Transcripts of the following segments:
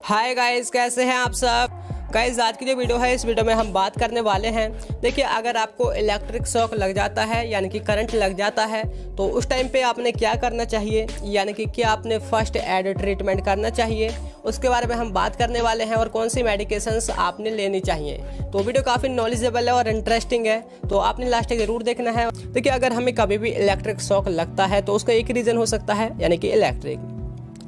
Hi guys, कैसे हैं आप सब। गाइस, आज की जो वीडियो है इस वीडियो में हम बात करने वाले हैं। देखिए, अगर आपको इलेक्ट्रिक शॉक लग जाता है यानी कि करंट लग जाता है तो उस टाइम पे आपने क्या करना चाहिए, यानी कि क्या आपने फर्स्ट एड ट्रीटमेंट करना चाहिए, उसके बारे में हम बात करने वाले हैं और कौन सी मेडिकेशंस आपने लेनी चाहिए। तो वीडियो काफ़ी नॉलेजेबल है और इंटरेस्टिंग है, तो आपने लास्ट तक ज़रूर देखना है। देखिए, अगर हमें कभी भी इलेक्ट्रिक शॉक लगता है तो उसका एक रीज़न हो सकता है, यानी कि इलेक्ट्रिक।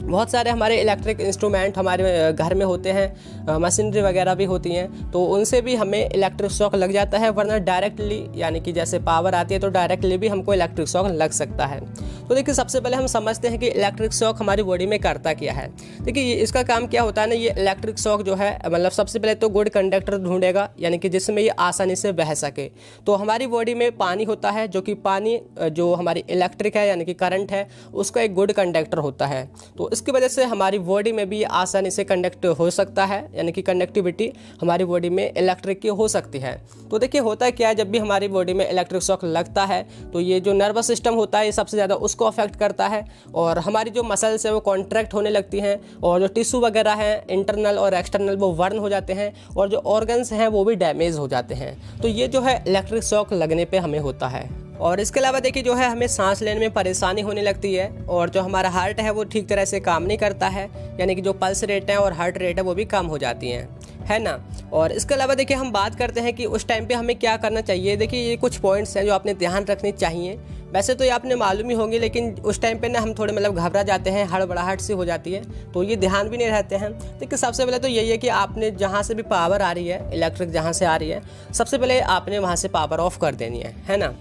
बहुत सारे हमारे इलेक्ट्रिक इंस्ट्रूमेंट हमारे घर में होते हैं, मशीनरी वगैरह भी होती हैं, तो उनसे भी हमें इलेक्ट्रिक शॉक लग जाता है। वरना डायरेक्टली, यानी कि जैसे पावर आती है तो डायरेक्टली भी हमको इलेक्ट्रिक शॉक लग सकता है। तो देखिए, सबसे पहले हम समझते हैं कि इलेक्ट्रिक शॉक हमारी बॉडी में करता क्या है। देखिए, इसका काम क्या होता है ना, ये इलेक्ट्रिक शॉक जो है मतलब सबसे पहले तो गुड कंडक्टर ढूंढेगा, यानी कि जिसमें ये आसानी से बह सके। तो हमारी बॉडी में पानी होता है, जो कि पानी जो हमारी इलेक्ट्रिक है यानी कि करंट है, उसका एक गुड कंडक्टर होता है। तो इसकी वजह से हमारी बॉडी में भी आसानी से कंडक्ट हो सकता है, यानी कि कंडक्टिविटी हमारी बॉडी में इलेक्ट्रिक की हो सकती है। तो देखिए, होता क्या है, जब भी हमारी बॉडी में इलेक्ट्रिक शॉक लगता है तो ये जो नर्वस सिस्टम होता है ये सबसे ज़्यादा उसको अफेक्ट करता है, और हमारी जो मसल्स है वो कॉन्ट्रैक्ट होने लगती हैं, और जो टिश्यू वगैरह हैं इंटरनल और एक्सटर्नल वो बर्न हो जाते हैं, और जो ऑर्गन्स हैं वो भी डैमेज हो जाते हैं। तो ये जो है इलेक्ट्रिक शॉक लगने पे हमें होता है। और इसके अलावा देखिए, जो है हमें सांस लेने में परेशानी होने लगती है, और जो हमारा हार्ट है वो ठीक तरह से काम नहीं करता है, यानी कि जो पल्स रेट है और हार्ट रेट है वो भी कम हो जाती हैं, है ना। और इसके अलावा देखिए, हम बात करते हैं कि उस टाइम पे हमें क्या करना चाहिए। देखिए, ये कुछ पॉइंट्स हैं जो आपने ध्यान रखने चाहिए। वैसे तो ये आपने मालूम ही होंगे, लेकिन उस टाइम पे ना हम थोड़े मतलब घबरा जाते हैं, हड़बड़ाहट सी हो जाती है, तो ये ध्यान भी नहीं रहते हैं। देखिए, सबसे पहले तो यही है कि आपने जहाँ से भी पावर आ रही है, इलेक्ट्रिक जहाँ से आ रही है, सबसे पहले आपने वहाँ से पावर ऑफ कर देनी है ना।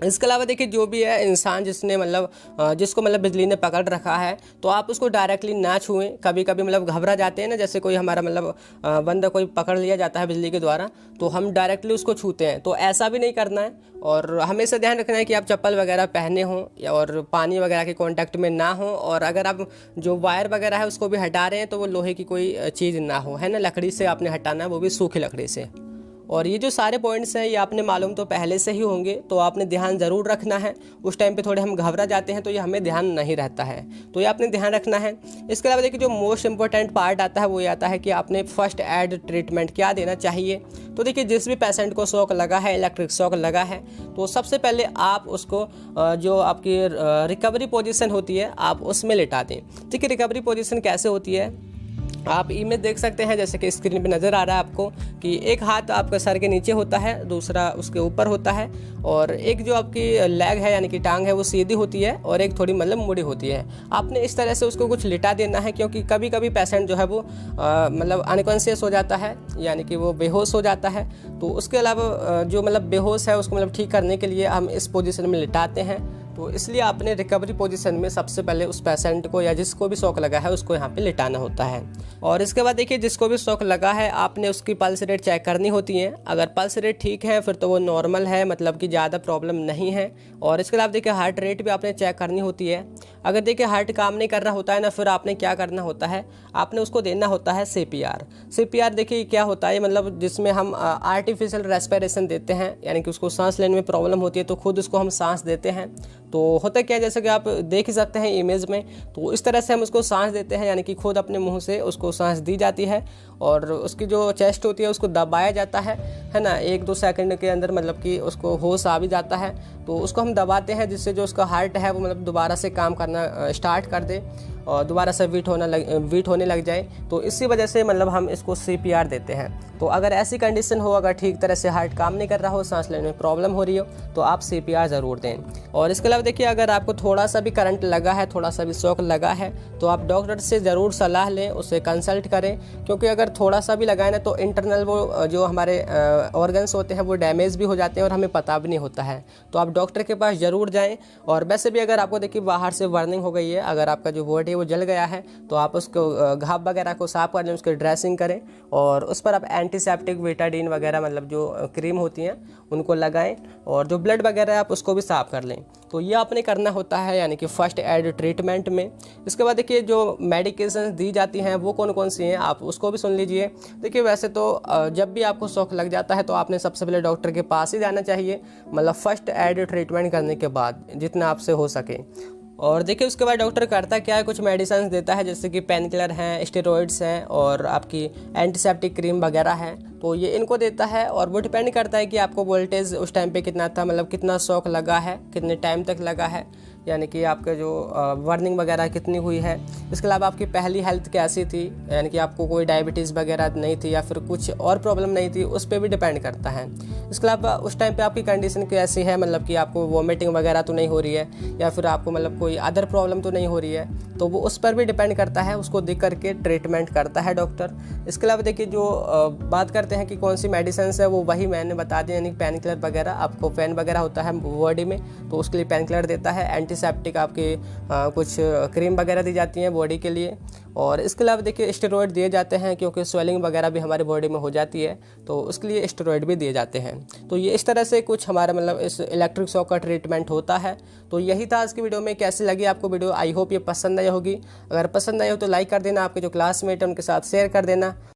इसके अलावा देखिए, जो भी है इंसान जिसने जिसको बिजली ने पकड़ रखा है, तो आप उसको डायरेक्टली ना छुएं। कभी कभी घबरा जाते हैं ना, जैसे कोई हमारा बंदा कोई पकड़ लिया जाता है बिजली के द्वारा, तो हम डायरेक्टली उसको छूते हैं। तो ऐसा भी नहीं करना है, और हमेशा ध्यान रखना है कि आप चप्पल वगैरह पहने हों और पानी वगैरह के कांटेक्ट में ना हो, और अगर आप जो वायर वगैरह है उसको भी हटा रहे हैं तो वो लोहे की कोई चीज़ ना हो, है ना। लकड़ी से आपने हटाना है, वो भी सूखी लकड़ी से। और ये जो सारे पॉइंट्स हैं ये आपने मालूम तो पहले से ही होंगे, तो आपने ध्यान ज़रूर रखना है। उस टाइम पे थोड़े हम घबरा जाते हैं तो ये हमें ध्यान नहीं रहता है, तो ये आपने ध्यान रखना है। इसके अलावा देखिए, जो मोस्ट इंपॉर्टेंट पार्ट आता है वो ये आता है कि आपने फर्स्ट एड ट्रीटमेंट क्या देना चाहिए। तो देखिए, जिस भी पेशेंट को शॉक लगा है, इलेक्ट्रिक शॉक लगा है, तो सबसे पहले आप उसको जो आपकी रिकवरी पोजिशन होती है आप उसमें लिटा दें। देखिए, रिकवरी पोजिशन कैसे होती है, आप इमेज देख सकते हैं, जैसे कि स्क्रीन पे नज़र आ रहा है आपको कि एक हाथ आपका सर के नीचे होता है, दूसरा उसके ऊपर होता है, और एक जो आपकी लेग है यानी कि टांग है वो सीधी होती है, और एक थोड़ी मुड़ी होती है। आपने इस तरह से उसको कुछ लिटा देना है, क्योंकि कभी कभी पेशेंट जो है वो अनकॉन्शियस हो जाता है, यानी कि वो बेहोश हो जाता है। तो उसके अलावा जो बेहोश है उसको ठीक करने के लिए हम इस पोजीशन में लिटाते हैं। तो इसलिए आपने रिकवरी पोजीशन में सबसे पहले उस पेशेंट को या जिसको भी शॉक लगा है उसको यहाँ पे लिटाना होता है। और इसके बाद देखिए, जिसको भी शॉक लगा है आपने उसकी पल्स रेट चेक करनी होती है। अगर पल्स रेट ठीक है फिर तो वो नॉर्मल है, मतलब कि ज़्यादा प्रॉब्लम नहीं है। और इसके अलावा देखिए, हार्ट रेट भी आपने चेक करनी होती है। अगर देखिए हार्ट काम नहीं कर रहा होता है ना, फिर आपने क्या करना होता है, आपने उसको देना होता है CPR। CPR देखिए क्या होता है, जिसमें हम आर्टिफिशियल रेस्पिरेशन देते हैं, यानी कि उसको सांस लेने में प्रॉब्लम होती है तो खुद उसको हम सांस देते हैं। तो होता क्या है, जैसे कि आप देख ही सकते हैं इमेज में, तो इस तरह से हम उसको सांस देते हैं, यानी कि खुद अपने मुंह से उसको सांस दी जाती है, और उसकी जो चेस्ट होती है उसको दबाया जाता है ना। 1-2 सेकंड के अंदर कि उसको होश आ भी जाता है, तो उसको हम दबाते हैं, जिससे जो उसका हार्ट है वो दोबारा से काम करना स्टार्ट कर दे और दोबारा से वीट होने लग जाए। तो इसी वजह से हम इसको CPR देते हैं। तो अगर ऐसी कंडीशन हो, अगर ठीक तरह से हार्ट काम नहीं कर रहा हो, सांस लेने में प्रॉब्लम हो रही हो, तो आप CPR ज़रूर दें। और इसके अलावा देखिए, अगर आपको थोड़ा सा भी करंट लगा है, थोड़ा सा भी शॉक लगा है, तो आप डॉक्टर से ज़रूर सलाह लें, उससे कंसल्ट करें, क्योंकि अगर थोड़ा सा भी लगा है ना तो इंटरनल वो जो हमारे ऑर्गन्स होते हैं वो डैमेज भी हो जाते हैं और हमें पता भी नहीं होता है। तो आप डॉक्टर के पास ज़रूर जाएँ। और वैसे भी अगर आपको देखिए बाहर से बर्निंग हो गई है, अगर आपका जो बॉडी है वो जल गया है, तो आप उसको घाव वगैरह को साफ कर लें, उसकी ड्रेसिंग करें, और उस पर आप एंटीसेप्टिक बेटाडीन वगैरह जो क्रीम होती हैं उनको लगाएं, और जो ब्लड वगैरह है आप उसको भी साफ कर लें। तो ये आपने करना होता है, यानी कि फर्स्ट एड ट्रीटमेंट में। इसके बाद देखिए, जो मेडिकेशन दी जाती हैं वो कौन कौन सी हैं आप उसको भी सुन लीजिए। देखिए, वैसे तो जब भी आपको शॉक लग जाता है तो आपने सबसे पहले डॉक्टर के पास ही जाना चाहिए, फर्स्ट एड ट्रीटमेंट करने के बाद जितना आपसे हो सके। और देखिए उसके बाद डॉक्टर करता क्या है, कुछ मेडिसिन देता है जैसे कि पेन किलर हैं, स्टेरॉइड्स हैं और आपकी एंटीसेप्टिक क्रीम वगैरह है, तो ये इनको देता है। और वो डिपेंड करता है कि आपको वोल्टेज उस टाइम पे कितना था, मतलब कितना शॉक लगा है, कितने टाइम तक लगा है, यानी कि आपका जो बर्निंग वगैरह कितनी हुई है। इसके अलावा आपकी पहली हेल्थ कैसी थी, यानी कि आपको कोई डायबिटीज़ वगैरह नहीं थी या फिर कुछ और प्रॉब्लम नहीं थी, उस पर भी डिपेंड करता है। इसके अलावा उस टाइम पे आपकी कंडीशन कैसी है, मतलब कि आपको वॉमिटिंग वगैरह तो नहीं हो रही है या फिर आपको मतलब कोई अदर प्रॉब्लम तो नहीं हो रही है, तो वो उस पर भी डिपेंड करता है। उसको देख करके ट्रीटमेंट करता है डॉक्टर। इसके अलावा देखिए जो बात करते हैं कि कौन सी मेडिसिन है, वो वही मैंने बता दी, यानी पेन किलर वगैरह, आपको पेन वगैरह होता है बॉडी में तो उसके लिए पेन किलर देता है। एंटीसेप्टिक आपके कुछ क्रीम वगैरह दी जाती हैं बॉडी के लिए। और इसके अलावा देखिए स्टेरॉइड दिए जाते हैं, क्योंकि स्वेलिंग वगैरह भी हमारी बॉडी में हो जाती है तो उसके लिए स्टेरॉइड भी दिए जाते हैं। तो ये इस तरह से कुछ हमारा मतलब इस इलेक्ट्रिक शॉक का ट्रीटमेंट होता है। तो यही था आज की वीडियो में। कैसी लगी आपको वीडियो? आई होप ये पसंद आई होगी। अगर पसंद आई हो तो लाइक कर देना, आपके जो क्लासमेट है उनके साथ शेयर कर देना।